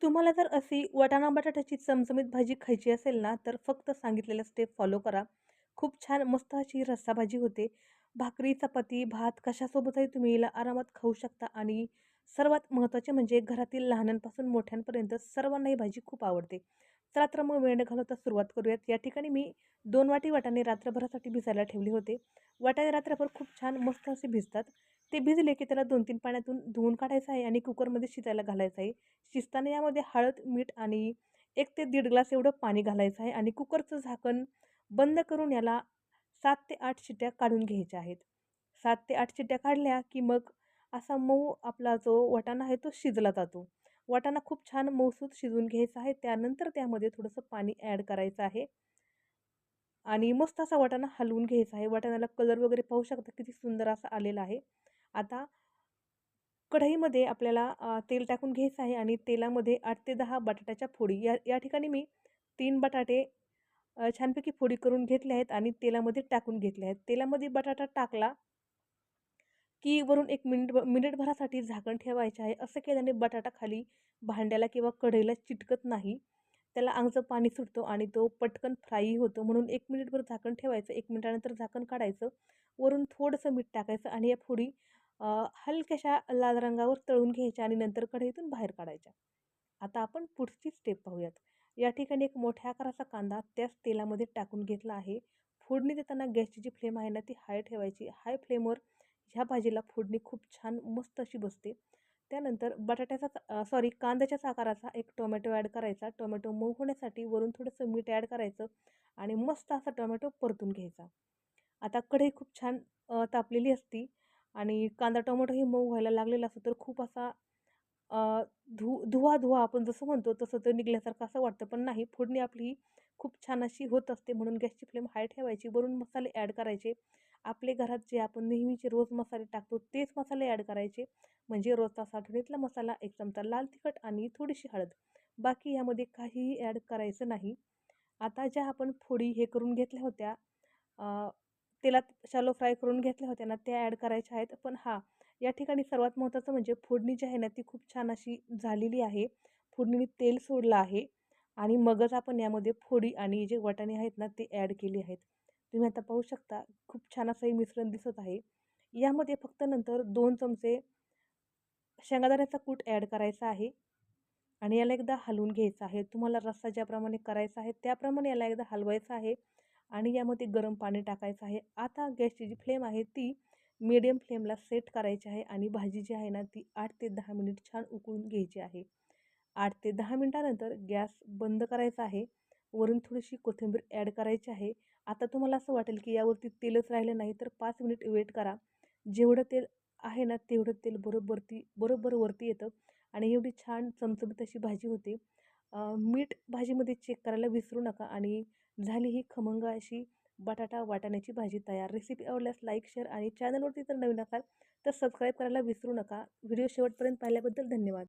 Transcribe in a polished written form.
तुम्हाला जर अशी वाटाणा बटाट्याची चमचमीत भाजी खायची असेल ना, तर फक्त सांगितलेल्या स्टेप फॉलो करा. खूप छान मस्त अशी रस्सा भाजी होते. भाकरी, चपाती, भात कशासोबतही तुम्ही हिला आरामात खाऊ शकता आणि सर्वात महत्त्वाचे म्हणजे घरातील लहानांपासून मोठ्यांपर्यंत सर्वांना ही भाजी खूप आवडते. चला तर मग वेळ न घालवता सुरुवात करूयात. या ठिकाणी मी 2 वाटी वाटाणे रात्रभरासाठी भिजायला ठेवले होते. वाटाणे रात्रभर खूप छान मस्त असे भिजतात. ते भिजले की त्याला 2-3 पाण्यातून धुवून काढायचं आहे आणि कुकरमध्ये शिजायला घालायचं आहे. शिजताना यामध्ये हळद, मीठ आणि 1 ते दीड ग्लास एवढं पाणी घालायचं आहे आणि कुकरचं झाकण बंद करून याला 7 ते 8 शिट्ट्या काढून घ्यायच्या आहेत. 7 ते 8 शिट्ट्या काढल्या की मग असा मऊ आपला जो वाटाणा आहे तो शिजला जातो. वाटाणा खूप छान मऊसूत शिजवून घ्यायचा आहे. त्यानंतर त्यामध्ये थोडंसं पाणी ॲड करायचं आहे आणि मस्त असा वाटाणा हलवून घ्यायचा आहे. वाटाण्याला कलर वगैरे पाहू शकता किती सुंदर असा आलेला आहे. आता कढईमध्ये आपल्याला तेल टाकून घ्यायचं आहे आणि तेलामध्ये 8 ते 10 बटाट्याच्या फोडी या या ठिकाणी मी 3 बटाटे छानपैकी फोडी करून घेतले आहेत आणि तेलामध्ये टाकून घेतले आहेत. तेलामध्ये बटाटा टाकला की वरून 1 मिनिटभरासाठी झाकण ठेवायचे आहे. असं केल्याने बटाटा खाली भांड्याला किंवा कढईला चिटकत नाही. त्याला अंगचं पाणी सुटतं आणि तो पटकन फ्रायही होतो. म्हणून 1 मिनिटभर झाकण ठेवायचं. 1 मिनिटानंतर झाकण काढायचं. वरून थोडंसं मीठ टाकायचं आणि या फोडी हलक्याशा लाल रंगावर तळून घ्यायच्या आणि नंतर कढईतून बाहेर काढायच्या. आता आपण पुढची स्टेप पाहूयात. या ठिकाणी एक मोठ्या आकाराचा कांदा त्याच तेलामध्ये टाकून घेतला आहे. फोडणी देताना गॅसची जी फ्लेम आहे ना, ती हाय ठेवायची. हाय फ्लेमवर ह्या भाजीला फोडणी खूप छान मस्त अशी बसते. त्यानंतर कांद्याच्याच आकाराचा एक टोमॅटो ॲड करायचा. टोमॅटो मऊ होण्यासाठी वरून थोडंसं मीठ ॲड करायचं आणि मस्त असा टोमॅटो परतून घ्यायचा. आता कढई खूप छान तापलेली असती आणि कांदा टोमॅटोही मऊ व्हायला लागलेला असतो, तर खूप असा धुवा-धुवा आपण जसं म्हणतो तसं ते निघाल्यासारखं असं वाटतं, पण नाही. फोडणी आपली खूप छान अशी होत असते म्हणून गॅसची फ्लेम हाय ठेवायची. वरून मसाले ॲड करायचे. आपले घरात जे आपण नेहमीचे रोज मसाले टाकतो तेच मसाले ॲड करायचे. म्हणजे रोजचा साठवणीतला मसाला, 1 चमचा लाल तिखट आणि थोडीशी हळद. बाकी यामध्ये काहीही ॲड करायचं नाही. आता ज्या आपण फोडी हे करून घेतल्या होत्या, अ, तेलात शॅलो फ्राय करून घेतल्या होत्या ना, त्या ॲड करायच्या आहेत. पण हां, या ठिकाणी सर्वात महत्त्वाचं म्हणजे फोडणी जी आहे ना, ती खूप छान अशी झालेली आहे. फोडणीने तेल सोडलं आहे आणि मगच आपण यामध्ये फोडी आणि जे वाटाणे आहेत ना, ते ॲड केले आहेत. तुम्ही आता पाहू शकता खूप छान असं हे मिश्रण दिसत आहे. यामध्ये फक्त नंतर 2 चमचे शेंगादाण्याचा कूट ॲड करायचा आहे आणि याला एकदा हलवून घ्यायचं आहे. तुम्हाला रस्सा ज्याप्रमाणे करायचा आहे त्याप्रमाणे याला एकदा हलवायचं आहे आणि यामध्ये गरम पाणी टाकायचं आहे. आता गॅसची जी फ्लेम आहे ती मीडियम फ्लेमला सेट करायची आहे आणि भाजी जी आहे ना ती 8 ते 10 मिनिट छान उकळून घ्यायची आहे. 8 ते 10 मिनिटानंतर गॅस बंद करायचा आहे. वरून थोडीशी कोथिंबीर ॲड करायची आहे. आता तुम्हाला असं वाटेल की यावरती तेलच राहिलं नाही, तर 5 मिनिट वेट करा. जेवढं तेल आहे ना, तेवढं तेल बरोबर वरती येतं आणि एवढी छान चमचमीत अशी भाजी होते. मीठ भाजीमध्ये चेक करायला विसरू नका आणि झाली ही खमंग अशी बटाटा वाटाण्याची भाजी तयार. रेसिपी आवडल्यास लाईक, शेअर आणि चॅनलवरती जर नवीन असाल तर सबस्क्राईब करायला विसरू नका. व्हिडिओ शेवटपर्यंत पाहिल्याबद्दल धन्यवाद.